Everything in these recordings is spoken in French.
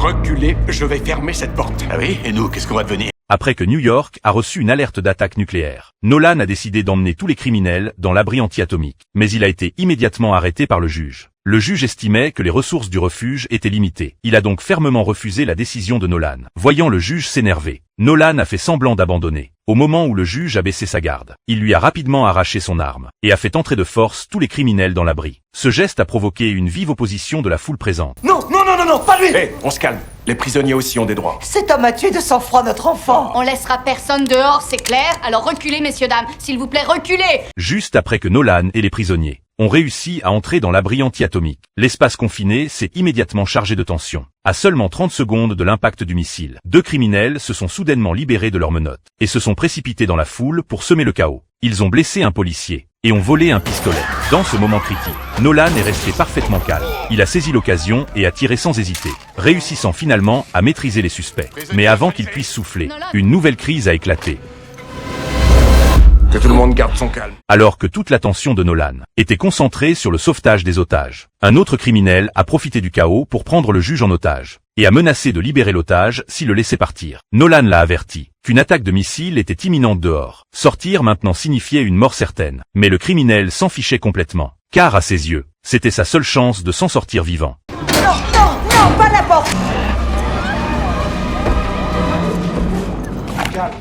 reculez, je vais fermer cette porte. Ah oui? Et nous, qu'est-ce qu'on va devenir? Après que New York a reçu une alerte d'attaque nucléaire, Nolan a décidé d'emmener tous les criminels dans l'abri anti-atomique. Mais il a été immédiatement arrêté par le juge. Le juge estimait que les ressources du refuge étaient limitées. Il a donc fermement refusé la décision de Nolan. Voyant le juge s'énerver, Nolan a fait semblant d'abandonner. Au moment où le juge a baissé sa garde, il lui a rapidement arraché son arme et a fait entrer de force tous les criminels dans l'abri. Ce geste a provoqué une vive opposition de la foule présente. Non, non, non, non, non, pas lui! Hé, on se calme. Les prisonniers aussi ont des droits. Cet homme a tué de sang-froid notre enfant. On laissera personne dehors, c'est clair? Alors reculez, messieurs, dames. S'il vous plaît, reculez! Juste après que Nolan et les prisonniers ont réussi à entrer dans l'abri anti-atomique, l'espace confiné s'est immédiatement chargé de tension. À seulement 30 secondes de l'impact du missile, 2 criminels se sont soudainement libérés de leurs menottes et se sont précipités dans la foule pour semer le chaos. Ils ont blessé un policier et ont volé un pistolet. Dans ce moment critique, Nolan est resté parfaitement calme. Il a saisi l'occasion et a tiré sans hésiter, réussissant finalement à maîtriser les suspects. Mais avant qu'ils puissent souffler, une nouvelle crise a éclaté. Que tout le monde garde son calme. Alors que toute l'attention de Nolan était concentrée sur le sauvetage des otages, un autre criminel a profité du chaos pour prendre le juge en otage et a menacé de libérer l'otage s'il le laissait partir. Nolan l'a averti qu'une attaque de missile était imminente dehors. Sortir maintenant signifiait une mort certaine. Mais le criminel s'en fichait complètement, car à ses yeux, c'était sa seule chance de s'en sortir vivant. Non, non, non, pas la porte! Calme.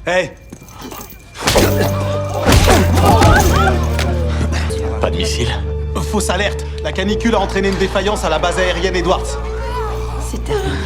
Hé! Pas de missile? Fausse alerte. La canicule a entraîné une défaillance à la base aérienne Edwards. C'est un